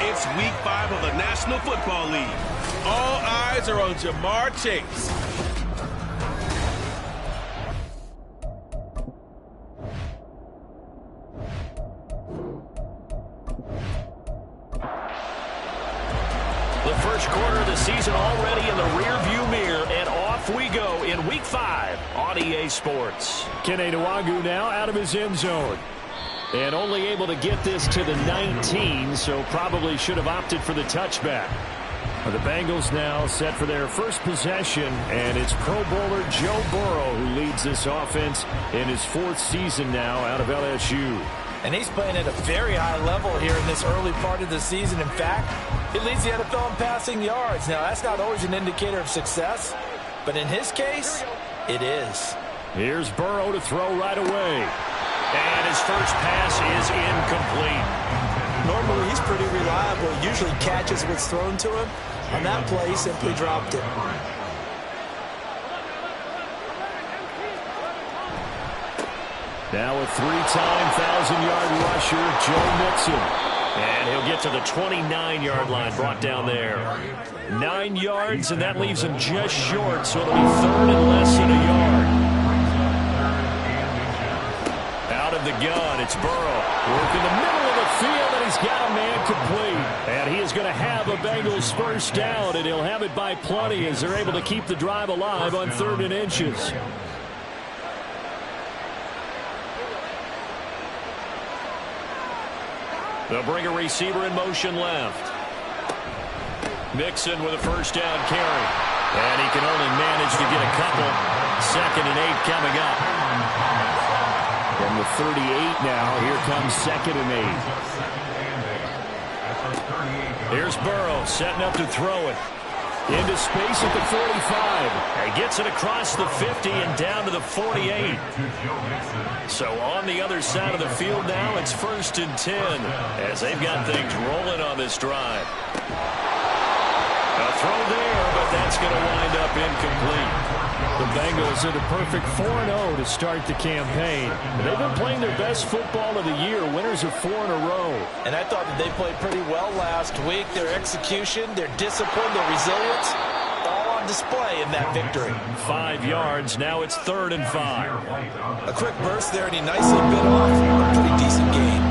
It's Week 5 of the National Football League. All eyes are on Jamar Chase. The first quarter of the season already in the rearview mirror, and off we go in Week 5 on EA Sports. Kene Nwangwu now out of his end zone. And only able to get this to the 19, so probably should have opted for the touchback. The Bengals now set for their first possession, and it's Pro Bowler Joe Burrow who leads this offense in his 4th season now out of LSU. And he's playing at a very high level here in this early part of the season. In fact, he leads the NFL in passing yards. Now, that's not always an indicator of success, but in his case, it is. Here's Burrow to throw right away. And his first pass is incomplete. Normally, he's pretty reliable. Usually catches what's thrown to him. On that play, he simply dropped it. Now a 3-time 1,000-yard rusher, Joe Mixon. And he'll get to the 29-yard line, brought down there. 9 yards, and that leaves him just short, so it'll be 3rd and less than a yard. Out of the gun, it's Burrow. Work in the middle of the field, and he's got a man complete. And he is going to have a Bengals first down, and he'll have it by plenty as they're able to keep the drive alive on 3rd and inches. They'll bring a receiver in motion left. Mixon with a first down carry. And he can only manage to get a couple. 2nd and 8 coming up. From the 38 now, here comes 2nd and 8. Here's Burrow setting up to throw it. Into space at the 45. And gets it across the 50 and down to the 48. So on the other side of the field now, it's 1st and 10 as they've got things rolling on this drive. A throw there, but that's going to wind up incomplete. The Bengals are the perfect 4-0 to start the campaign. They've been playing their best football of the year, winners of 4 in a row. And I thought that they played pretty well last week. Their execution, their discipline, their resilience, all on display in that victory. 5 yards, now it's 3rd and 5. A quick burst there, and he nicely bit off a pretty decent gain.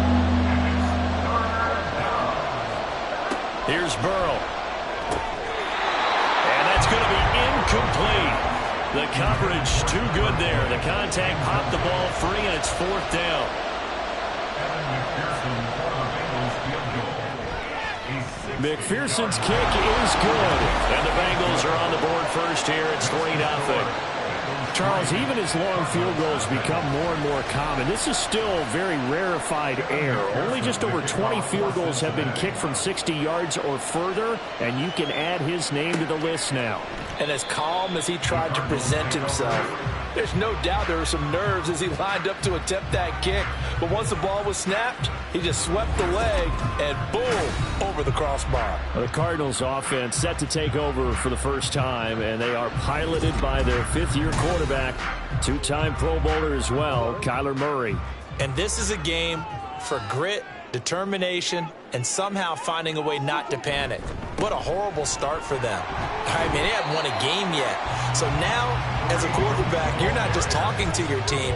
Here's Burrow. And that's going to be incomplete. The coverage too good there. The contact popped the ball free, and it's 4th down. McPherson's kick is good. And the Bengals are on the board first here. It's 3-0. Charles, even as long field goals become more and more common, this is still very rarefied air. Only just over 20 field goals have been kicked from 60 yards or further, and you can add his name to the list now. And as calm as he tried to present himself, there's no doubt there were some nerves as he lined up to attempt that kick. But once the ball was snapped, he just swept the leg and boom, over the crossbar. The Cardinals offense set to take over for the first time, and they are piloted by their 5th-year quarterback, 2-time Pro Bowler as well, Kyler Murray. And this is a game for grit, determination, and somehow finding a way not to panic. What a horrible start for them. I mean, they haven't won a game yet. So now, as a quarterback, you're not just talking to your team.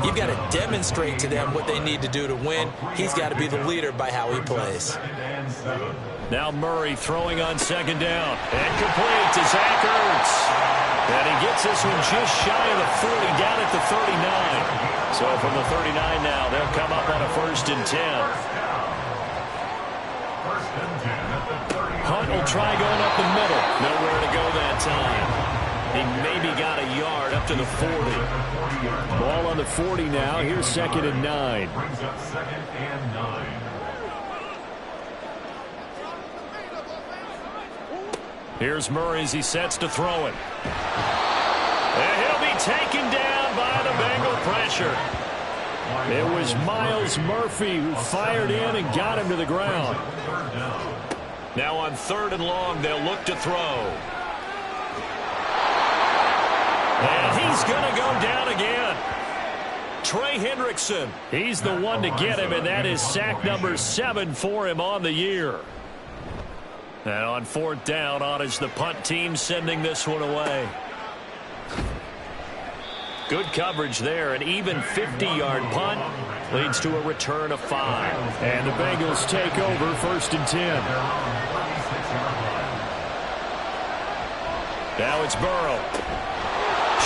You've got to demonstrate to them what they need to do to win. He's got to be the leader by how he plays. Now Murray throwing on 2nd down. And complete to Zach Ertz. And he gets this one just shy of the 40, down at the 39. So from the 39 now, they'll come up on a 1st and 10. Hunt will try going up the middle. Nowhere to go that time. He maybe got a yard up to the 40. Ball on the 40 now. Here's 2nd and 9. Brings up 2nd and 9. Here's Murray as he sets to throw it. And he'll be taken down by the Bengal pressure. It was Miles Murphy who fired in and got him to the ground. Now on 3rd and long, they'll look to throw. And he's going to go down again. Trey Hendrickson, he's the one to get him, and that is sack number 7 for him on the year. And on 4th down, on is the punt team sending this one away. Good coverage there. An even 50-yard punt leads to a return of 5. And the Bengals take over 1st and 10. Now it's Burrow.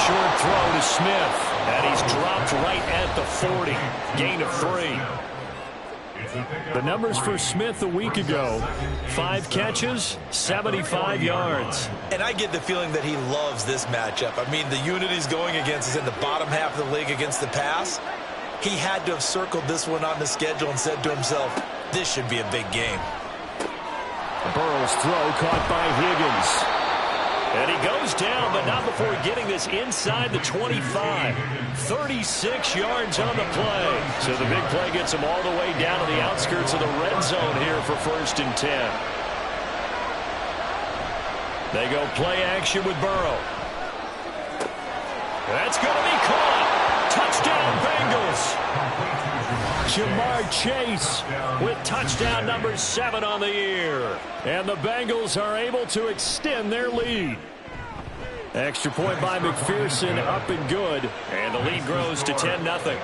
Short throw to Smith. And he's dropped right at the 40. Gain of 3. The numbers for Smith a week ago: 5 catches, 75 yards. And I get the feeling that he loves this matchup. I mean, the unit he's going against is in the bottom half of the league against the pass. He had to have circled this one on the schedule and said to himself, this should be a big game. Burrow's throw caught by Higgins. And he goes down, but not before getting this inside the 25. 36 yards on the play. So the big play gets him all the way down to the outskirts of the red zone here for 1st and 10. They go play action with Burrow. That's going to be caught. Touchdown, Bengals. Jamar Chase with touchdown number 7 on the year. And the Bengals are able to extend their lead. Extra point by McPherson, up and good. And the lead grows to 10-0.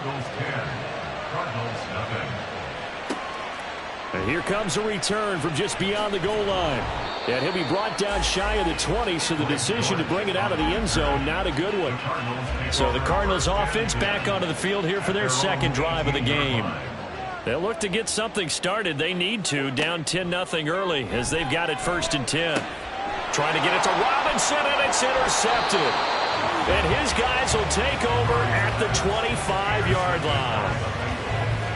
And here comes a return from just beyond the goal line. And he'll be brought down shy of the 20, so the decision to bring it out of the end zone, not a good one. So the Cardinals offense back onto the field here for their 2nd drive of the game. They'll look to get something started. They need to, down 10-0 early, as they've got it 1st and 10. Trying to get it to Robinson, and it's intercepted. And his guys will take over at the 25-yard line.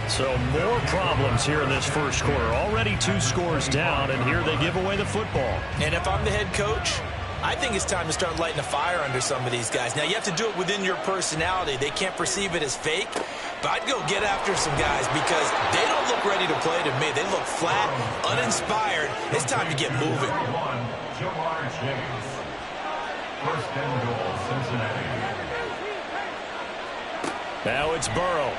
So more problems here in this first quarter. Already 2 scores down, and here they give away the football. And if I'm the head coach, I think it's time to start lighting a fire under some of these guys. Now, you have to do it within your personality. They can't perceive it as fake. But I'd go get after some guys because they don't look ready to play to me. They look flat, uninspired. It's time to get moving. Jamar Chase. 1st and goal, Cincinnati. Now it's Burrow.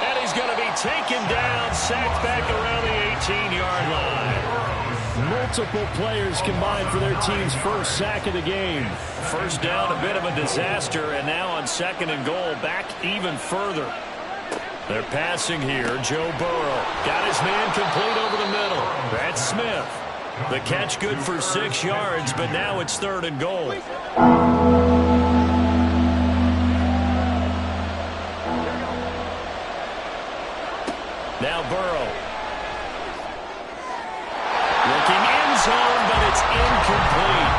And he's going to be taken down, sacked back around the 18-yard line. Multiple players combined for their team's first sack of the game. 1st down, a bit of a disaster, and now on 2nd and goal, back even further. They're passing here. Joe Burrow got his man complete over the middle. That's Smith. The catch good for 6 yards, but now it's 3rd and goal. Now Burrow. Looking end zone, but it's incomplete.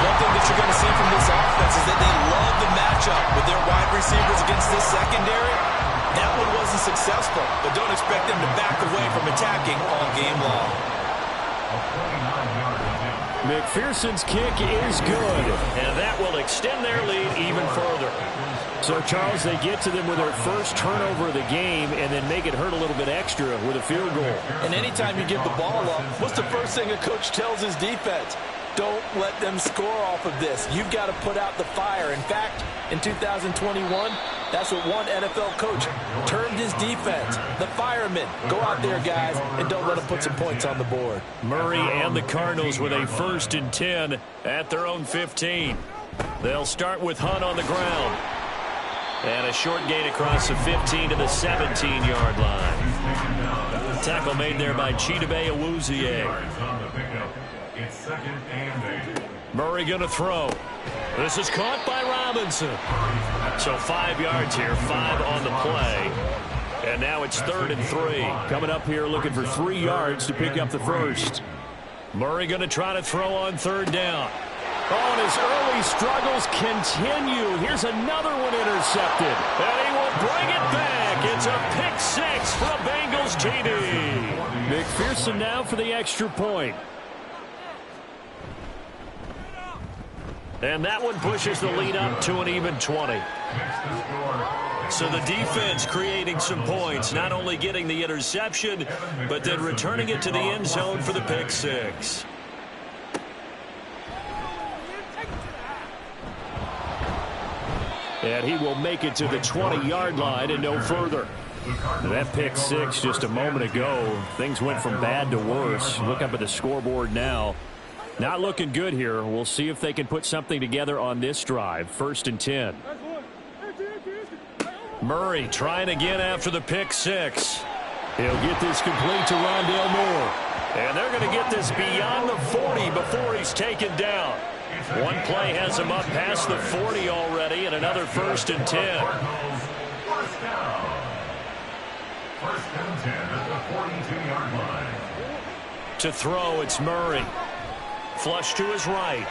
One thing that you're going to see from this offense is that they love the matchup with their wide receivers against this secondary. That one wasn't successful, but don't expect them to back away from attacking all game long. McPherson's kick is good, and that will extend their lead even further. So, Charles, they get to them with their first turnover of the game and then make it hurt a little bit extra with a field goal. And anytime you give the ball up, what's the first thing a coach tells his defense? Don't let them score off of this. You've got to put out the fire. In fact, in 2021, that's what one NFL coach termed his defense. The firemen. Go out there, guys, and don't let them put some points on the board. Murray and the Cardinals with a 1st and 10 at their own 15. They'll start with Hunt on the ground. And a short gain across the 15 to the 17-yard line. Tackle made there by Chidobe Awuzie. It's second and 8. Murray going to throw. This is caught by Robinson. So 5 yards here, 5 on the play. And now it's 3rd and 3. Coming up here looking for 3 yards to pick up the first. Murray going to try to throw on 3rd down. Oh, and his early struggles continue. Here's another one intercepted. And he will bring it back. It's a pick 6 for a Bengals TD. McPherson now for the extra point. And that one pushes the lead up to an even 20. So the defense creating some points, not only getting the interception, but then returning it to the end zone for the pick 6. And he will make it to the 20-yard line and no further. That pick 6 just a moment ago, things went from bad to worse. Look up at the scoreboard now. Not looking good here. We'll see if they can put something together on this drive. 1st and 10. Murray trying again after the pick 6. He'll get this complete to Rondale Moore. And they're going to get this beyond the 40 before he's taken down. One play has him up past the 40 already, and another 1st and 10. First down. 1st and 10 at the 42-yard line. To throw, it's Murray. Flush to his right.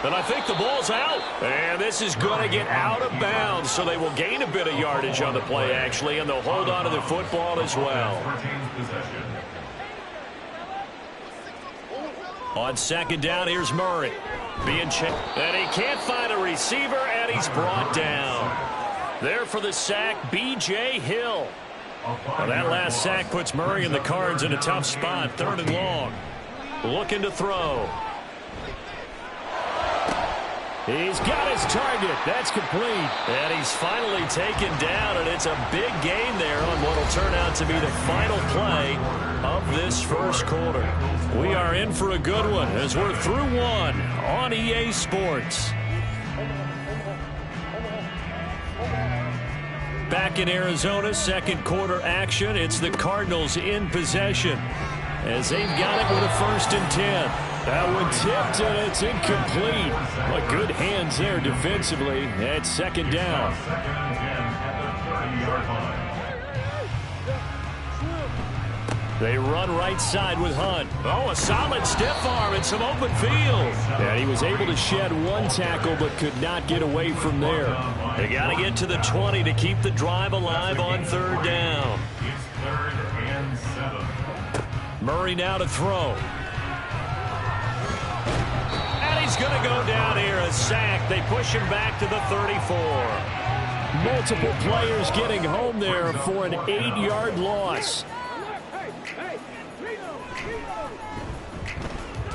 And I think the ball's out. And this is going to get out of bounds, so they will gain a bit of yardage on the play, actually, and they'll hold on to the football as well. On 2nd down, here's Murray. Being checked. And he can't find a receiver, and he's brought down. There for the sack, B.J. Hill. Well, that last sack puts Murray and the Cards in a tough spot. 3rd and long. Looking to throw. He's got his target. That's complete. And he's finally taken down, and it's a big gain there on what will turn out to be the final play of this first quarter. We are in for a good one as we're through one on EA Sports. Back in Arizona, 2nd quarter action. It's the Cardinals in possession as they've got it with a 1st and 10. That one tipped, and it's incomplete. But good hands there defensively. At 2nd down. They run right side with Hunt. Oh, a solid stiff arm and some open field. And he was able to shed one tackle but could not get away from there. They got to get to the 20 to keep the drive alive on 3rd down. It's 3rd and 7. Murray now to throw. And he's going to go down here, a sack. They push him back to the 34. Multiple players getting home there for an 8-yard loss.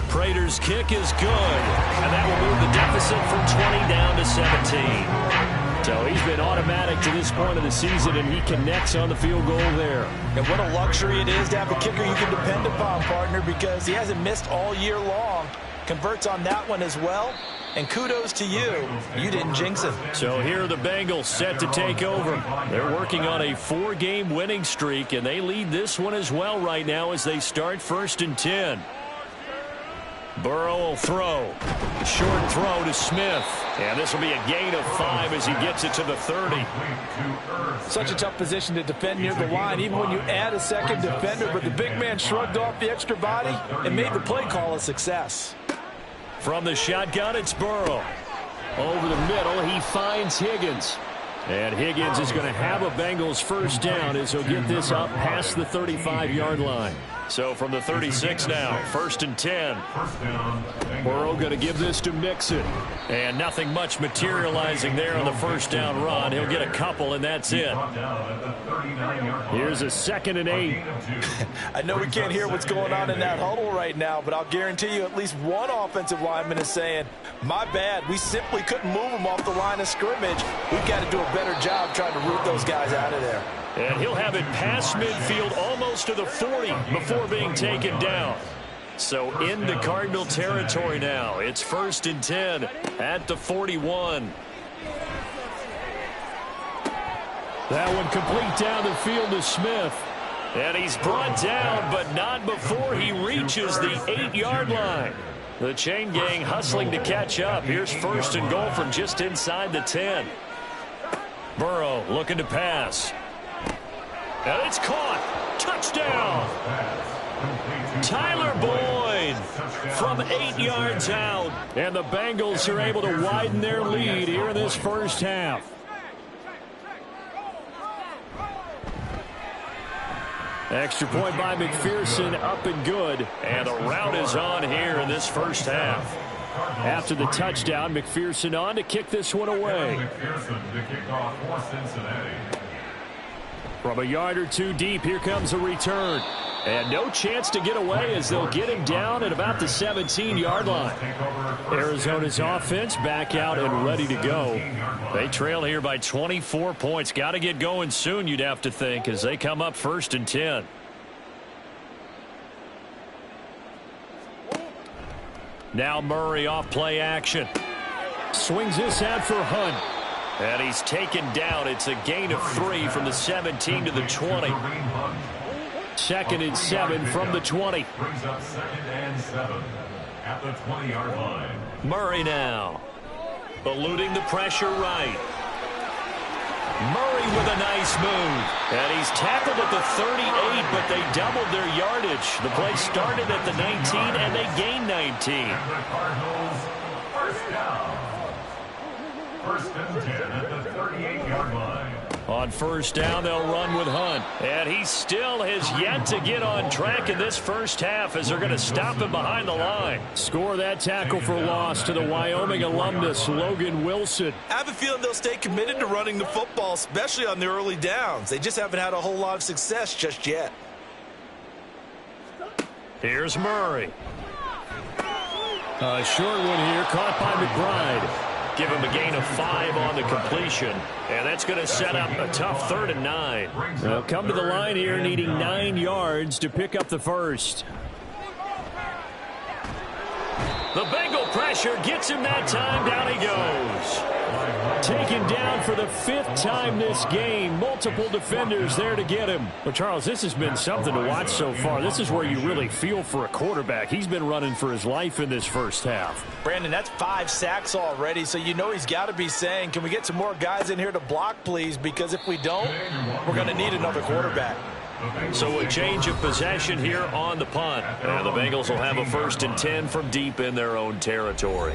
Prater's kick is good, and that will move the deficit from 20 down to 17. So he's been automatic to this point of the season, and he connects on the field goal there. And what a luxury it is to have a kicker you can depend upon, partner, because he hasn't missed all year long. Converts on that one as well, and kudos to you. You didn't jinx him. So here are the Bengals set to take over. They're working on a 4-game winning streak, and they lead this one as well right now as they start 1st and 10. Burrow will throw. Short throw to Smith. And this will be a gain of 5 as he gets it to the 30. Such a tough position to defend near the line, even when you add a 2nd defender. But the big man shrugged off the extra body and made the play call a success. From the shotgun, it's Burrow. Over the middle, he finds Higgins. And Higgins is going to have a Bengals 1st down as he'll get this up past the 35-yard line. So from the 36 now, 1st and 10. Burrow going to give this to Mixon. And nothing much materializing there on the 1st down run. He'll get a couple, and that's it. Here's a 2nd and 8. I know we can't hear what's going on in that huddle right now, but I'll guarantee you at least one offensive lineman is saying, my bad, we simply couldn't move them off the line of scrimmage. We've got to do a better job trying to root those guys out of there. And he'll have it past midfield almost to the 40 before being taken down. So into Cardinal territory now. It's 1st and 10 at the 41. That one complete down the field to Smith. And he's brought down, but not before he reaches the 8-yard line. The chain gang hustling to catch up. Here's first and goal from just inside the 10. Burrow looking to pass. And it's caught. Touchdown. Tyler Boyd from 8 yards out. And the Bengals are able to widen their lead here in this first half. Extra point by McPherson, up and good. And the route is on here in this first half. After the touchdown, McPherson on to kick this one away. From a yard or two deep, here comes a return. And no chance to get away as they'll get him down at about the 17-yard line. Arizona's offense back out and ready to go. They trail here by 24 points. Got to get going soon, you'd have to think, as they come up first and 10. Now Murray off play action. Swings this out for Hunt. And he's taken down. It's a gain of 3 from the 17 to the 20. 2nd and 7 from the 20. Brings up 2nd and 7 at the 20-yard line. Murray now. Eluding the pressure right. Murray with a nice move. And he's tackled at the 38, but they doubled their yardage. The play started at the 19, and they gained 19. And the Cardinals, first down. First and 10 at the 38-yard line. On first down, they'll run with Hunt. And he still has yet to get on track in this first half as they're going to stop him behind the line. Score that tackle for loss to the Wyoming alumnus, Logan Wilson. I have a feeling they'll stay committed to running the football, especially on the early downs. They just haven't had a whole lot of success just yet. Here's Murray. A short one here, caught by McBride. Give him a gain of 5 on the completion. And that's going to set up a tough 3rd and 9. They'll come to the line here needing 9 yards to pick up the first. The Bengal pressure gets him that time. Down he goes. Taken down for the 5th time this game. Multiple defenders there to get him. Well, Charles, this has been something to watch so far. This is where you really feel for a quarterback. He's been running for his life in this first half. Brandon, that's 5 sacks already, so you know he's got to be saying, can we get some more guys in here to block, please? Because if we don't, we're going to need another quarterback. So a change of possession here on the punt. And the Bengals will have a 1st and 10 from deep in their own territory.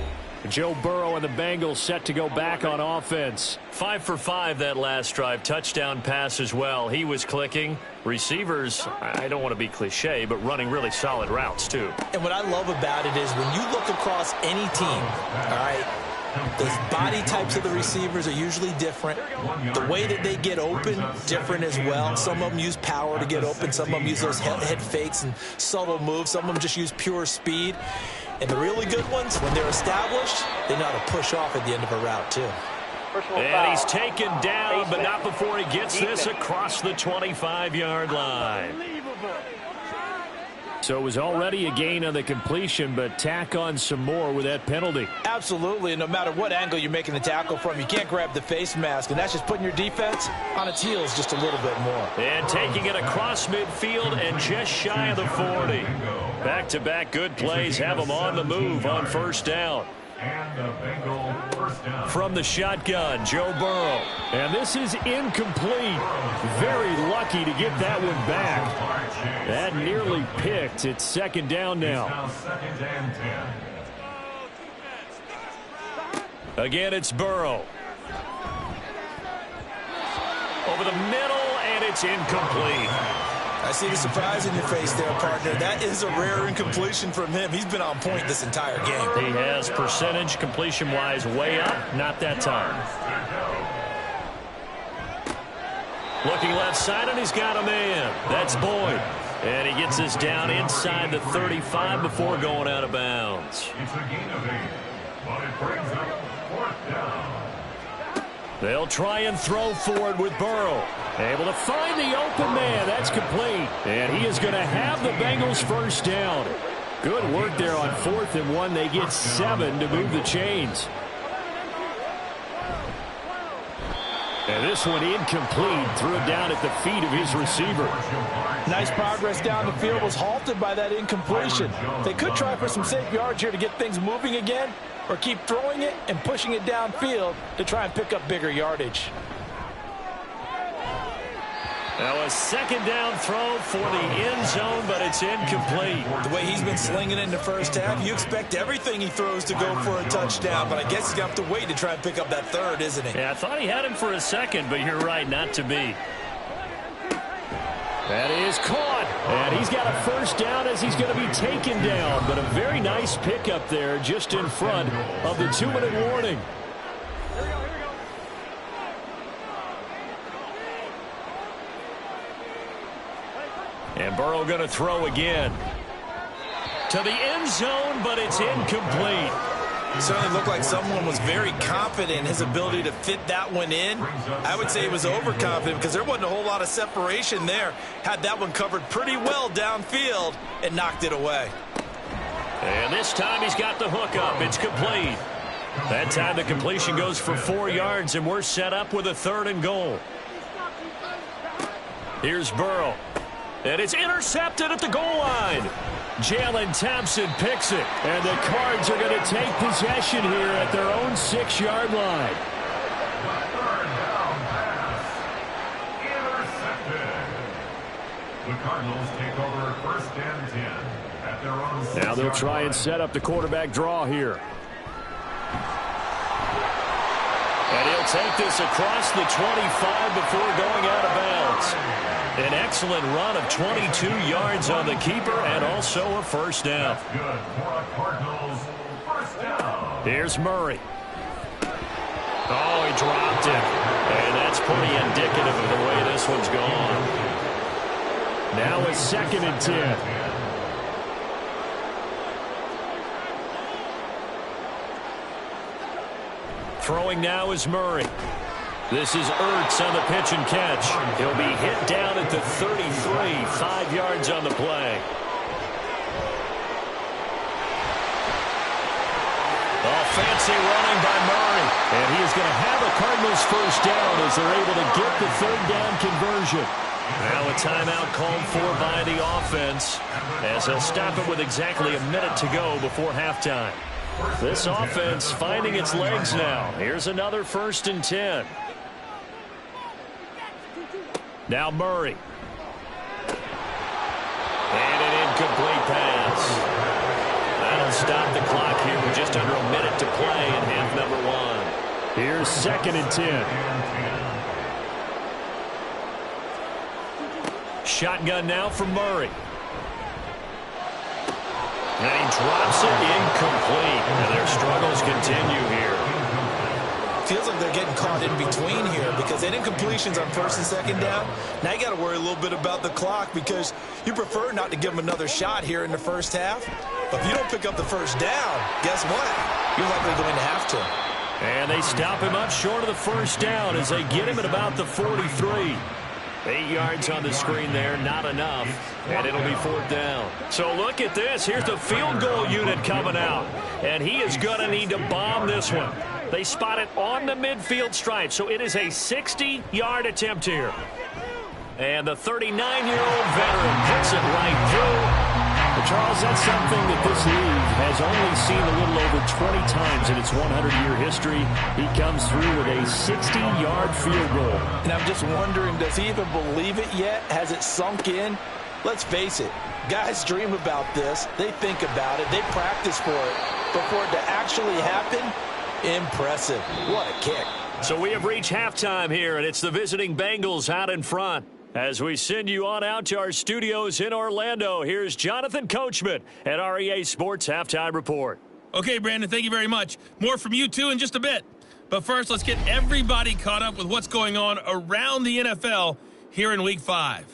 Joe Burrow and the Bengals set to go back on offense. 5 for 5 that last drive. Touchdown pass as well. He was clicking. Receivers, I don't want to be cliche, but running really solid routes too. And what I love about it is when you look across any team, all right, the body types of the receivers are usually different. The way that they get open, different as well. Some of them use power to get open. Some of them use those head fakes and subtle moves. Some of them just use pure speed. And the really good ones, when they're established, they know how to push off at the end of a route, too. And he's taken down, but not before he gets this across the 25-yard line. So it was already a gain on the completion, but tack on some more with that penalty. Absolutely, and no matter what angle you're making the tackle from, you can't grab the face mask, and that's just putting your defense on its heels just a little bit more. And taking it across midfield and just shy of the 40. Back-to-back good plays have them on the move on first down. And the Bengal first down. From the shotgun, Joe Burrow. And this is incomplete. Very lucky to get that one back. That nearly picked. It's 2nd down now. Now 2nd and 10. Again, it's Burrow. Over the middle, and it's incomplete. I see the surprise in your face there, partner. That is a rare incompletion from him. He's been on point this entire game. He has percentage completion-wise way up. Not that time. Looking left side, and he's got a man. That's Boyd. And he gets us down inside the 35 before going out of bounds. It's a gain of 8, but it brings up 4th down. They'll try and throw forward with Burrow. Able to find the open man. That's complete. And he is going to have the Bengals first down. Good work there on 4th and 1. They get 7 to move the chains. And this one incomplete. Threw it down at the feet of his receiver. Nice progress down the field, was halted by that incompletion. They could try for some safe yards here to get things moving again, or keep throwing it and pushing it downfield to try and pick up bigger yardage. Now a second down throw for the end zone, but it's incomplete. The way he's been slinging in the first half, you expect everything he throws to go for a touchdown, but I guess he's going to have to wait to try and pick up that third, isn't he? Yeah, I thought he had him for a second, but you're right, not to be. That is caught, and he's got a first down as he's going to be taken down, but a very nice pickup there just in front of the 2-minute warning. And Burrow going to throw again. To the end zone, but it's incomplete. It certainly looked like someone was very confident in his ability to fit that one in. I would say he was overconfident because there wasn't a whole lot of separation there. Had that one covered pretty well downfield and knocked it away. And this time he's got the hook up. It's complete. That time the completion goes for 4 yards, and we're set up with a 3rd and goal. Here's Burrow. And it's intercepted at the goal line. Jalen Thompson picks it. And the Cards are going to take possession here at their own 6-yard line. Third down pass. Intercepted. The Cardinals take over 1st and 10 at their own 6-yard line. Now they'll try and set up the quarterback draw here. And he'll take this across the 25 before going out of bounds. An excellent run of 22 yards on the keeper and also a first down. That's good for the Cardinals. First down. Here's Murray. Oh, he dropped it. And that's pretty indicative of the way this one's gone. Now a 2nd and 10. Throwing now is Murray. This is Ertz on the pitch and catch. He'll be hit down at the 33, 5 yards on the play. Oh, fancy running by Murray. And he is going to have a Cardinals first down as they're able to get the 3rd down conversion. Now a timeout called for by the offense as they'll stop it with exactly a minute to go before halftime. This offense finding its legs now. Here's another 1st and 10. Now Murray. And an incomplete pass. That'll stop the clock here with just under a minute to play in half number 1. Here's 2nd and 10. Shotgun now from Murray. And he drops it incomplete. And their struggles continue here. Feels like they're getting caught in between here because they didn't incompletions on 1st and 2nd down. Now you got to worry a little bit about the clock because you prefer not to give them another shot here in the first half. But if you don't pick up the first down, guess what? You're likely going to have to. And they stop him up short of the first down as they get him at about the 43. 8 yards on the screen there, not enough, and it'll be 4th down. So look at this. Here's the field goal unit coming out, and he is going to need to bomb this one. They spot it on the midfield stripe, so it is a 60-yard attempt here. And the 39-year-old veteran puts it right through. But Charles, that's something that this league has only seen a little over 20 times in its 100-year history. He comes through with a 60-yard field goal. And I'm just wondering, does he even believe it yet? Has it sunk in? Let's face it, guys dream about this. They think about it. They practice for it. But for it to actually happen, impressive. What a kick. So we have reached halftime here, and it's the visiting Bengals out in front. As we send you on out to our studios in Orlando, here's Jonathan Coachman at REA Sports Halftime Report. Okay, Brandon, thank you very much. More from you, too, in just a bit. But first, let's get everybody caught up with what's going on around the NFL here in Week 5.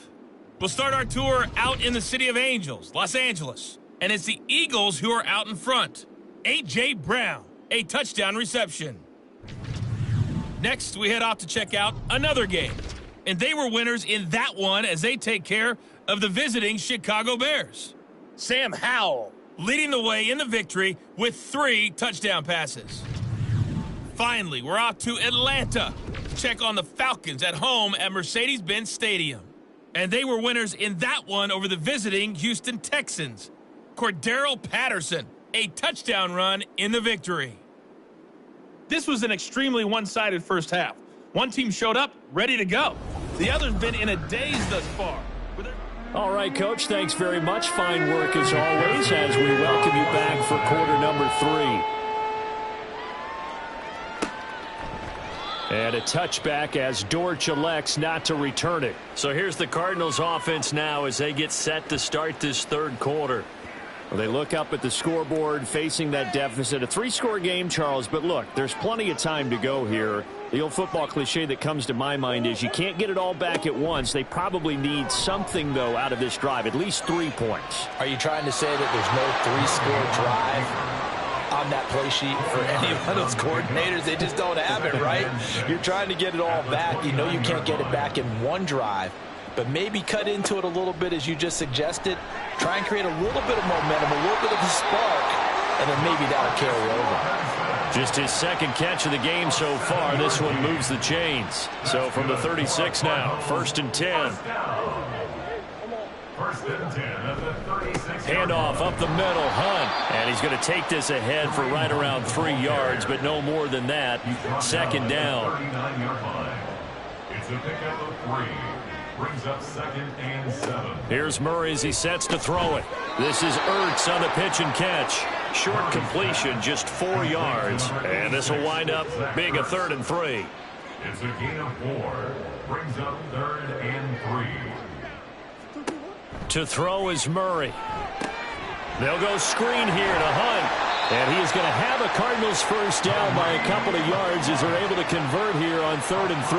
We'll start our tour out in the City of Angels, Los Angeles. And it's the Eagles who are out in front. A.J. Brown, a touchdown reception. Next, we head off to check out another game. And they were winners in that one as they take care of the visiting Chicago Bears. Sam Howell leading the way in the victory with 3 touchdown passes. Finally, we're off to Atlanta check on the Falcons at home at Mercedes-Benz Stadium. And they were winners in that one over the visiting Houston Texans. Cordero Patterson, a touchdown run in the victory. This was an extremely one-sided first half. One team showed up, ready to go. The other's been in a daze thus far. All right, Coach, thanks very much. Fine work as always as we welcome you back for quarter number 3. And a touchback as Dortch elects not to return it. So here's the Cardinals offense now as they get set to start this third quarter. Well, they look up at the scoreboard facing that deficit. A 3-score game, Charles, but look, there's plenty of time to go here. The old football cliche that comes to my mind is you can't get it all back at once. They probably need something, though, out of this drive, at least 3 points. Are you trying to say that there's no 3-score drive on that play sheet for any of those coordinators? They just don't have it, right? You're trying to get it all back. You know you can't get it back in one drive. But maybe cut into it a little bit as you just suggested. Try and create a little bit of momentum, a little bit of a spark, and then maybe that'll carry over. Just his second catch of the game so far. This one moves the chains. So from the 36 now, 1st and 10. Handoff up the middle, Hunt. And he's going to take this ahead for right around 3 yards, but no more than that. 2nd down. It's a pickup of 3. Brings up 2nd and 7. Here's Murray as he sets to throw it. This is Ertz on the pitch and catch. Short completion, just 4 yards. And this will wind up being a 3rd and 3. It's a gain of 4. Brings up 3rd and 3. To throw is Murray. They'll go screen here to Hunt. And he is going to have a Cardinals first down by a couple of yards as they're able to convert here on 3rd and 3.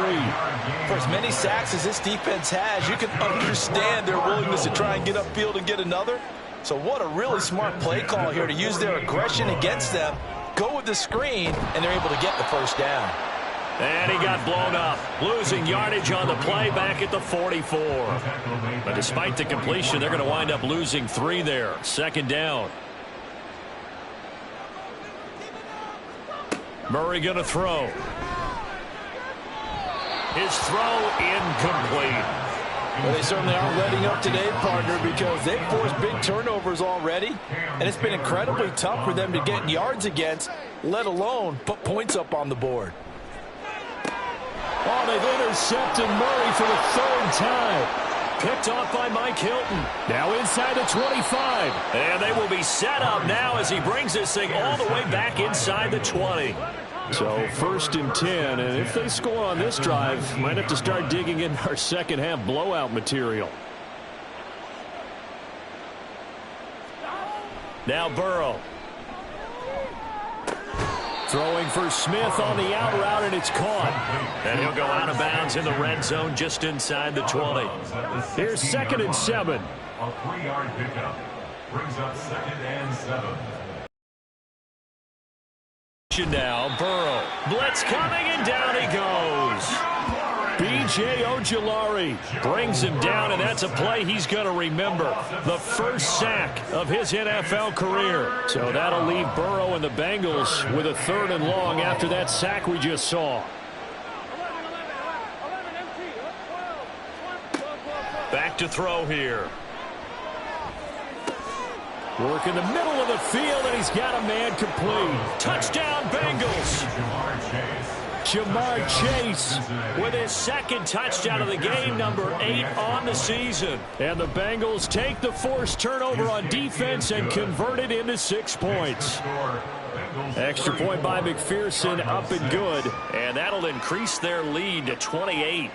For as many sacks as this defense has, you can understand their willingness to try and get upfield and get another. So what a really smart play call here to use their aggression against them, go with the screen, and they're able to get the first down. And he got blown up, losing yardage on the play back at the 44. But despite the completion, they're going to wind up losing 3 there. 2nd down. Murray going to throw. His throw incomplete. Well, they certainly aren't letting up today, partner, because they've forced big turnovers already, and it's been incredibly tough for them to get yards against, let alone put points up on the board. Oh, they've intercepted Murray for the 3rd time. Picked off by Mike Hilton. Now inside the 25. And they will be set up now as he brings this thing all the way back inside the 20. So 1st and 10, and if they score on this drive, might have to start digging in our second half blowout material. Now Burrow. Throwing for Smith on the out route, and it's caught. And he'll go out of bounds in the red zone just inside the 20. Here's 2nd and 7. A 3-yard pickup. Brings up 2nd and 7. Now Burrow. Blitz coming, and down he goes. B.J. Ojulari brings him down, and that's a play he's going to remember. The first sack of his NFL career. So that'll leave Burrow and the Bengals with a 3rd and long after that sack we just saw. Back to throw here. Work in the middle of the field, and he's got a man complete. Touchdown, Bengals. Jamar Chase with his 2nd touchdown of the game, number 8 on the season. And the Bengals take the forced turnover on defense and convert it into 6 points. Extra point by McPherson, up and good. And that'll increase their lead to 28.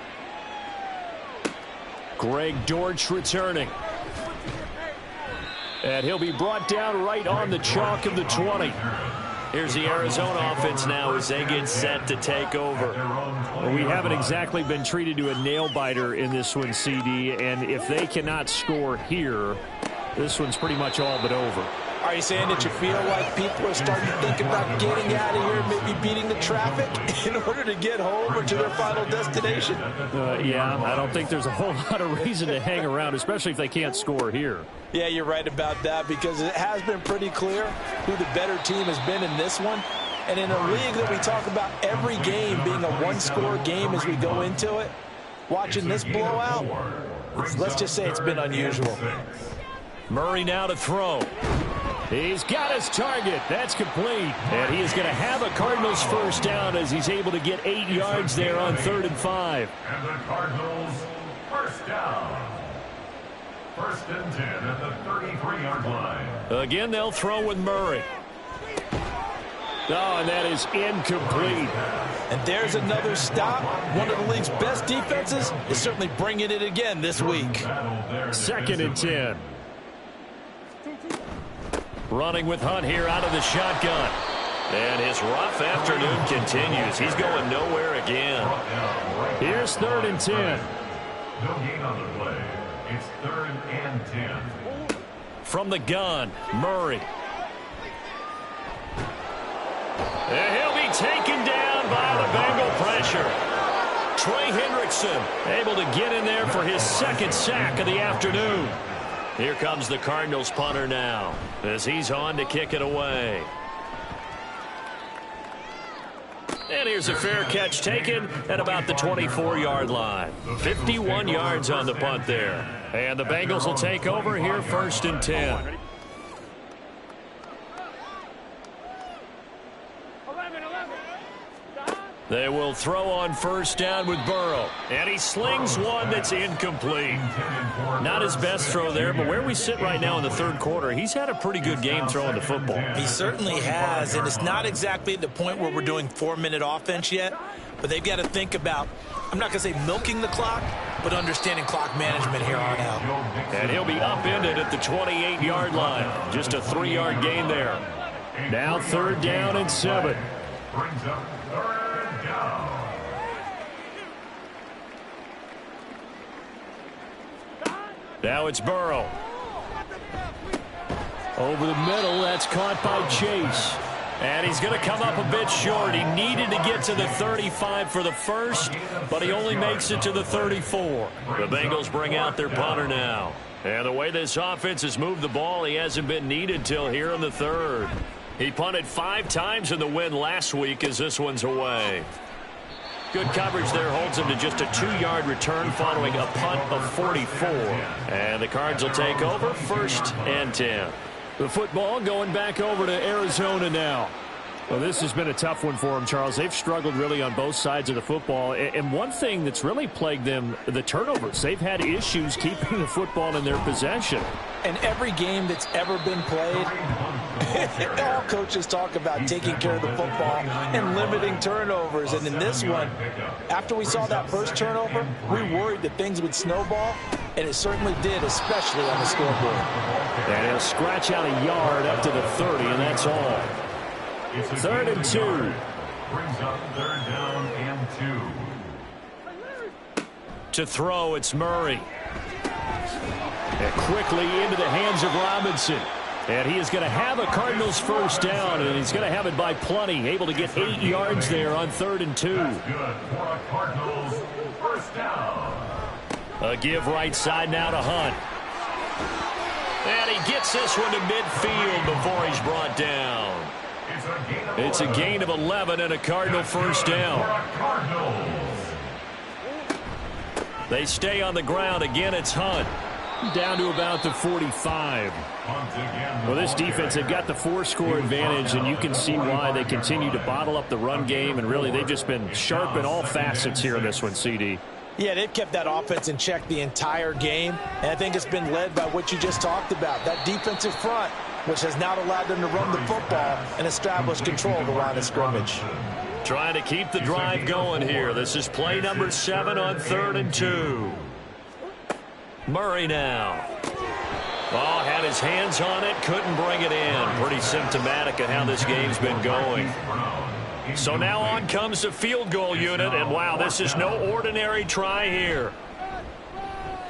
Greg Dortch returning. And he'll be brought down right on the chalk of the 20. Here's the Arizona offense now as they get set to take over. Well, we haven't exactly been treated to a nail-biter in this one, CD, and if they cannot score here, this one's pretty much all but over. Are you saying that you feel like people are starting to think about getting out of here, maybe beating the traffic in order to get home or to their final destination? Yeah, I don't think there's a whole lot of reason to hang around, especially if they can't score here. Yeah, you're right about that, because it has been pretty clear who the better team has been in this one. And in a league that we talk about every game being a one-score game as we go into it, watching this blowout, let's just say it's been unusual. Murray now to throw. He's got his target. That's complete. And he is going to have a Cardinals first down as he's able to get 8 yards there on 3rd and 5. And the Cardinals first down. 1st and 10 at the 33-yard line. Again, they'll throw with Murray. Oh, and that is incomplete. And there's another stop. One of the league's best defenses is certainly bringing it again this week. 2nd and 10. Running with Hunt here out of the shotgun. And his rough afternoon continues. He's going nowhere again. Here's 3rd and 10. No gain on the play. It's 3rd and 10. From the gun, Murray. And he'll be taken down by the Bengal pressure. Trey Hendrickson able to get in there for his 2nd sack of the afternoon. Here comes the Cardinals punter now as he's on to kick it away. And here's a fair catch taken at about the 24-yard line. 51 yards on the punt there. And the Bengals will take over here 1st and 10. They will throw on 1st down with Burrow. And he slings one that's incomplete. Not his best throw there, but where we sit right now in the 3rd quarter, he's had a pretty good game throwing the football. He certainly has, and it's not exactly at the point where we're doing 4-minute offense yet, but they've got to think about, I'm not going to say milking the clock, but understanding clock management here on out. And he'll be upended at the 28-yard line. Just a 3-yard gain there. Now 3rd down and 7. Brings up 3rd down. Now it's Burrow. Over the middle, that's caught by Chase. And he's going to come up a bit short. He needed to get to the 35 for the first, but he only makes it to the 34. The Bengals bring out their punter now. And the way this offense has moved the ball, he hasn't been needed till here in the 3rd. He punted 5 times in the win last week as this one's away. Good coverage there holds him to just a 2-yard return following a punt of 44. And the Cards will take over 1st and 10. The football going back over to Arizona now. Well, this has been a tough one for them, Charles. They've struggled really on both sides of the football. And one thing that's really plagued them, the turnovers. They've had issues keeping the football in their possession. And every game that's ever been played, all coaches talk about taking care of the football and limiting turnovers. And in this one, after we saw that first turnover, we worried that things would snowball, and it certainly did, especially on the scoreboard. And he'll scratch out a yard up to the 30, and that's all. 3rd and 2. Brings up 3rd down and 2. To throw, it's Murray. And quickly into the hands of Robinson. And he is going to have a Cardinals first down, and he's going to have it by plenty. Able to get 8 yards there on 3rd and 2. That's good for a Cardinals first down. A give right side now to Hunt. And he gets this one to midfield before he's brought down. It's a gain of 11 and a Cardinal first down. They stay on the ground. Again, it's Hunt. Down to about the 45. Well, this defense, they've got the 4-score advantage, and you can see why they continue to bottle up the run game, and really they've just been sharp in all facets here in this one, CD. Yeah, they've kept that offense in check the entire game, and I think it's been led by what you just talked about, that defensive front, which has now allowed them to run the football and establish control of the line of scrimmage. Trying to keep the drive going here. This is play number 7 on 3rd and 2. Murray now. Oh, had his hands on it, couldn't bring it in. Pretty symptomatic of how this game's been going. So now on comes the field goal unit, and wow, this is no ordinary try here.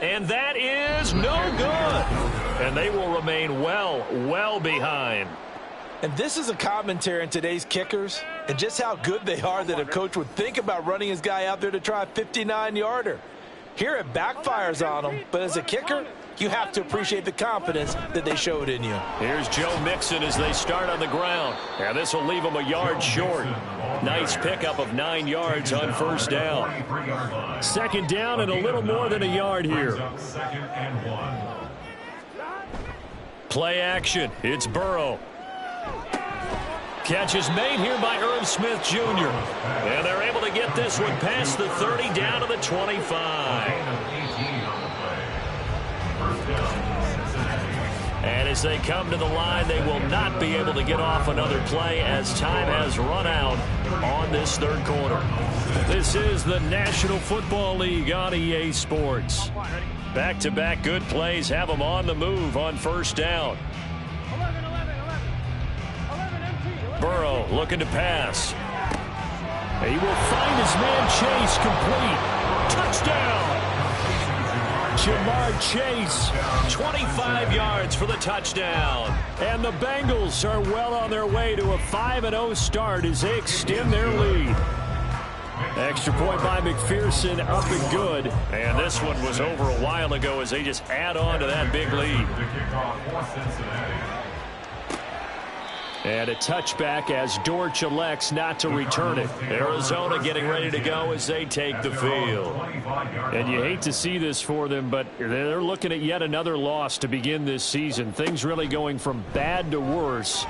And that is no good. And they will remain well behind. And this is a commentary on today's kickers and just how good they are that a coach would think about running his guy out there to try a 59-yarder. Here it backfires on him, but as a kicker, you have to appreciate the confidence that they showed in you. Here's Joe Mixon as they start on the ground. And this will leave him a yard short. Nice pickup of 9 yards on first down. Second down and a little more than a yard here. Play action. It's Burrow. Catch is made here by Irv Smith Jr. And they're able to get this one past the 30 down to the 25. And as they come to the line, they will not be able to get off another play as time has run out on this third quarter. This is the National Football League on EA Sports. Back-to-back good plays have them on the move on first down. Burrow looking to pass. He will find his man Chase complete. Touchdown! Jamar Chase, 25 yards for the touchdown. And the Bengals are well on their way to a 5-0 start as they extend their lead. Extra point by McPherson, up and good. And this one was over a while ago as they just add on to that big lead. And a touchback as Dortch elects not to return it. Arizona getting ready to go as they take the field. And you hate to see this for them, but they're looking at yet another loss to begin this season. Things really going from bad to worse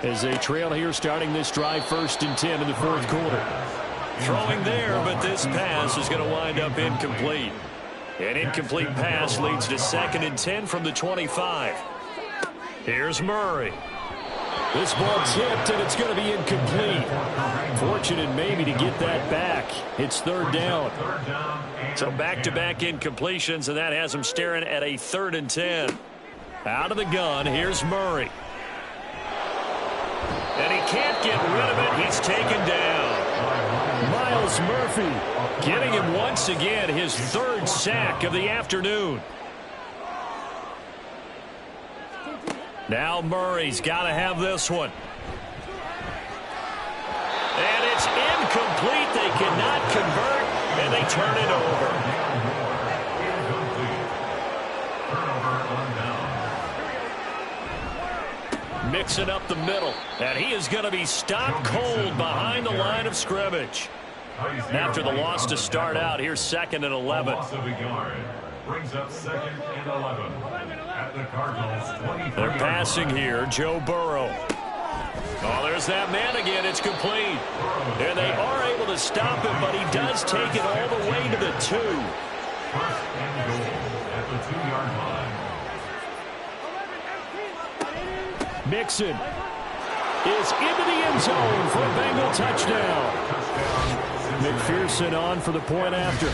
as they trail here starting this drive 1st and 10 in the fourth quarter. Throwing there, but this pass is going to wind up incomplete. An incomplete pass leads to 2nd and 10 from the 25. Here's Murray. This ball tipped, and it's going to be incomplete. Fortunate maybe to get that back. It's 3rd down. So back-to-back incompletions, and that has them staring at a 3rd and 10. Out of the gun, here's Murray. And he can't get rid of it. He's taken down. Myles Murphy getting him once again, his 3rd sack of the afternoon. Now Murray's got to have this one. And it's incomplete. They cannot convert, and they turn it over. Mixing up the middle, and he is going to be stopped cold behind the line of scrimmage. After the loss to start out, here's 2nd and 11. Brings up 2nd and 11 at the Cardinals 20. They're passing here, Joe Burrow. Oh, there's that man again. It's complete. And they are able to stop him, but he does take it all the way to the 2. 1st and goal at the 2-yard line. Mixon is into the end zone for a Bengal touchdown. McPherson on for the point after.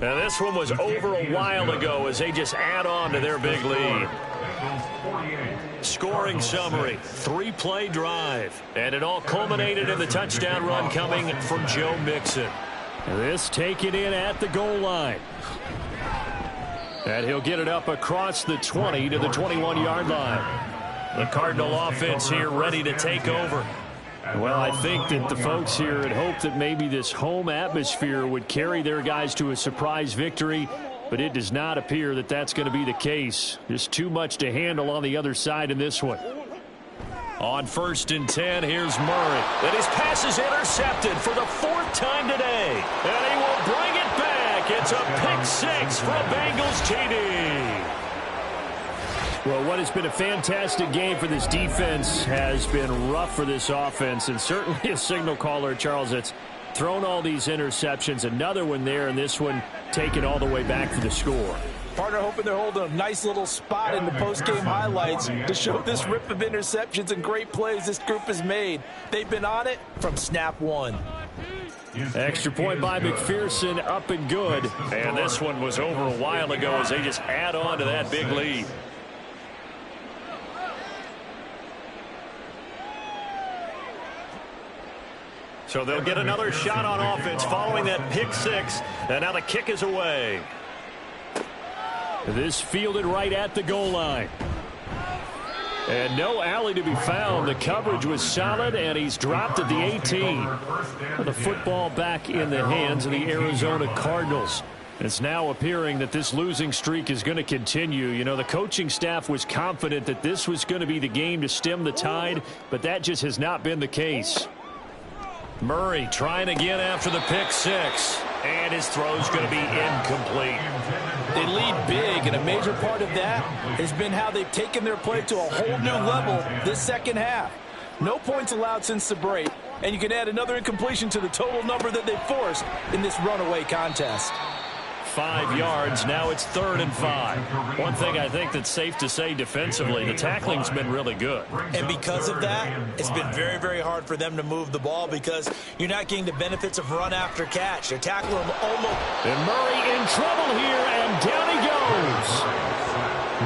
Now this one was over a while ago as they just add on to their big lead. Scoring summary, 3-play drive. And it all culminated in the touchdown run coming from Joe Mixon. This taken in at the goal line. And he'll get it up across the 20 to the 21-yard line. The Cardinal offense here ready to take over. Well, I think that the folks here had hoped that maybe this home atmosphere would carry their guys to a surprise victory, but it does not appear that that's going to be the case. Just too much to handle on the other side in this one. On 1st and 10, here's Murray. And his pass is intercepted for the 4th time today. And he will bring it back. It's a pick 6 for a Bengals TD. Well, what has been a fantastic game for this defense has been rough for this offense, and certainly a signal caller, Charles, that's thrown all these interceptions. Another one there, and this one taken all the way back for the score. Partner hoping they're holding a nice little spot in the post-game highlights to show this rip of interceptions and great plays this group has made. They've been on it from snap 1. Extra point by McPherson, up and good. And this one was over a while ago as they just add on to that big lead. So they'll get another shot on offense following that pick 6. And now the kick is away. This fielded right at the goal line. And no alley to be found. The coverage was solid, and he's dropped at the 18. The football back in the hands of the Arizona Cardinals. It's now appearing that this losing streak is going to continue. You know, the coaching staff was confident that this was going to be the game to stem the tide, but that just has not been the case. Murray trying again after the pick six, and his throw's going to be incomplete. They lead big, and a major part of that has been how they've taken their play to a whole new level this second half. No points allowed since the break, and you can add another incompletion to the total number that they forced in this runaway contest. 5 yards. Now it's 3rd and 5. One thing I think that's safe to say defensively, the tackling's been really good. And because of that, it's been very, very hard for them to move the ball because you're not getting the benefits of run after catch. They're tackling them almost. And Murray in trouble here, and down he goes.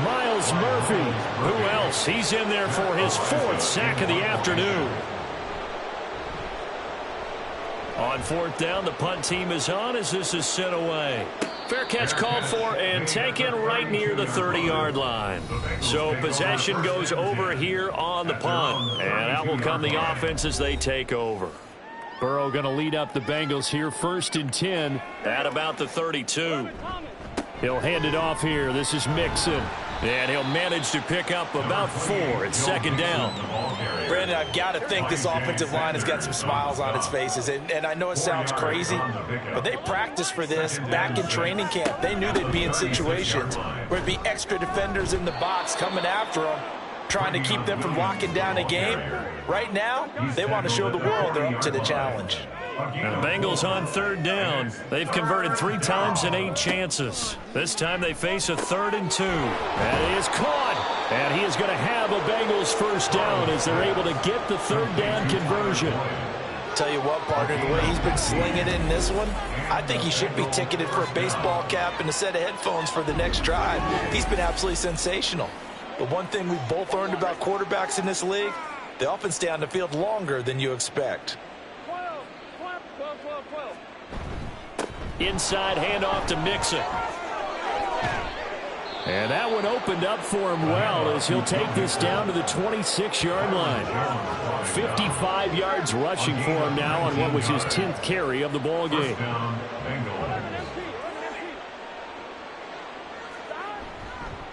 Miles Murphy. Who else? He's in there for his 4th sack of the afternoon. On 4th down, the punt team is on as this is sent away. Fair catch called for and taken right near the 30-yard line. So possession goes over here on the punt. And out will come the offense as they take over. Burrow going to lead up the Bengals here, 1st and 10 at about the 32. He'll hand it off here. This is Mixon. And he'll manage to pick up about 4 at 2nd down. Brandon, I've got to think this offensive line has got some smiles on its faces. And I know it sounds crazy, but they practiced for this back in training camp. They knew they'd be in situations where it'd be extra defenders in the box coming after them, trying to keep them from locking down a game. Right now, they want to show the world they're up to the challenge. And the Bengals on 3rd down. They've converted 3 times in 8 chances. This time they face a 3rd and 2. And he is caught. And he is going to have a Bengals 1st down as they're able to get the 3rd down conversion. Tell you what, partner, the way he's been slinging in this one, I think he should be ticketed for a baseball cap and a set of headphones for the next drive. He's been absolutely sensational. But one thing we've both learned about quarterbacks in this league, they often stay on the field longer than you expect. Inside handoff to Mixon. And that one opened up for him well as he'll take this down to the 26-yard line. 55 yards rushing for him now on what was his 10th carry of the ball game.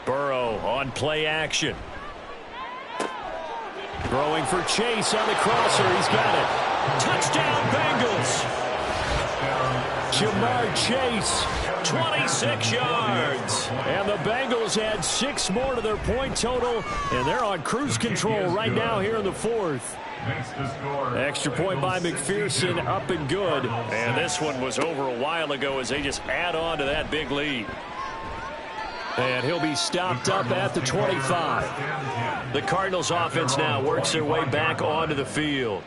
Burrow on play action. Throwing for Chase on the crosser. He's got it. Touchdown Bengals. Jamar Chase, 26 yards. And the Bengals add 6 more to their point total, and they're on cruise control right now here in the 4th. Extra point by McPherson, up and good. And this one was over a while ago as they just add on to that big lead. And he'll be stopped up at the 25. The Cardinals offense now works their way back onto the field.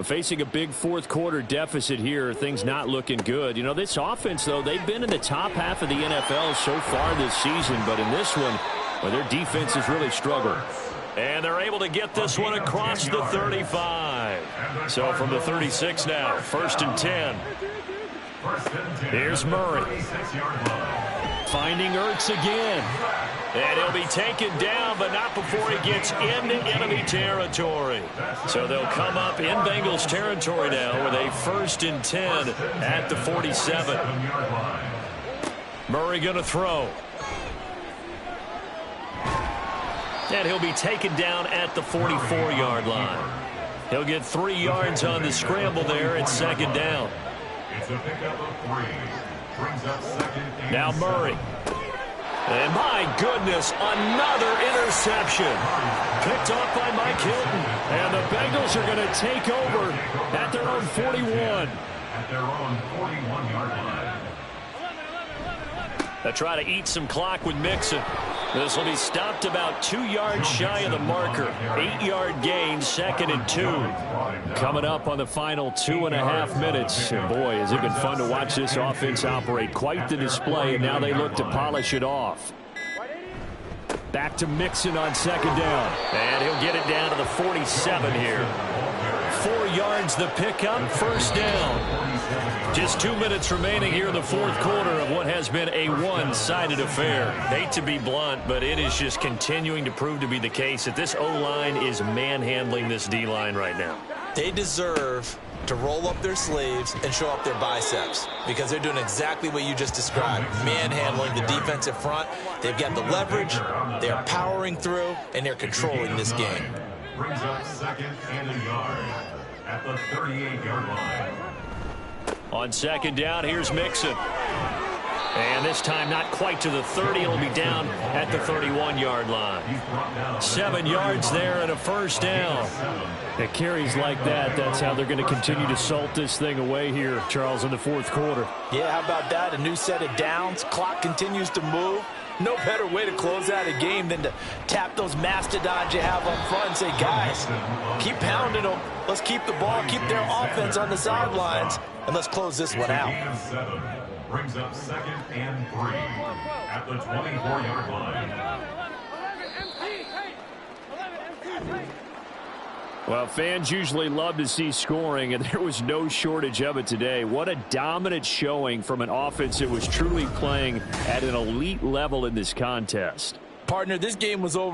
Facing a big 4th quarter deficit here, things not looking good. You know, this offense, though, they've been in the top half of the NFL so far this season, but in this one, well, their defense has really struggled. And they're able to get this one across the 35. So from the 36 now, 1st and 10. Here's Murray. Finding Ertz again. And he'll be taken down, but not before he gets into enemy territory. So they'll come up in Bengals territory now with a 1st and 10 at the 47. Murray going to throw. And he'll be taken down at the 44-yard line. He'll get 3 yards on the scramble there at 2nd down. It's a pickup of 3. Brings up 2nd. Now Murray. And my goodness, another interception. Picked off by Mike Hilton. And the Bengals are going to take over at their own 41. At their own 41-yard line. They try to eat some clock with Mixon. This will be stopped about 2 yards shy of the marker. 8-yard gain, 2nd and 2. Coming up on the final 2.5 minutes. And boy, has it been fun to watch this offense operate. Quite the display, and now they look to polish it off. Back to Mixon on 2nd down. And he'll get it down to the 47 here. 4 yards, the pickup, first down. Just 2 minutes remaining here in the fourth quarter of what has been a one-sided affair. Hate to be blunt, but it is just continuing to prove to be the case that this O-line is manhandling this D-line right now. They deserve to roll up their sleeves and show up their biceps because they're doing exactly what you just described, manhandling the defensive front. They've got the leverage, they're powering through, and they're controlling this game. Brings up second and a yard at the 38-yard line. On second down, here's Mixon. And this time not quite to the 30. It'll be down at the 31-yard line. 7 yards there and a first down. It carries like that. That's how they're going to continue to salt this thing away here, Charles, in the fourth quarter. Yeah, how about that? A new set of downs. Clock continues to move. No better way to close out a game than to tap those mastodons you have up front and say, guys, keep pounding them. Let's keep the ball, keep their offense on the sidelines, and let's close this one out. Brings up second and 3 at the 24-yard line. Well, fans usually love to see scoring, and there was no shortage of it today. What a dominant showing from an offense that was truly playing at an elite level in this contest. Partner, this game was over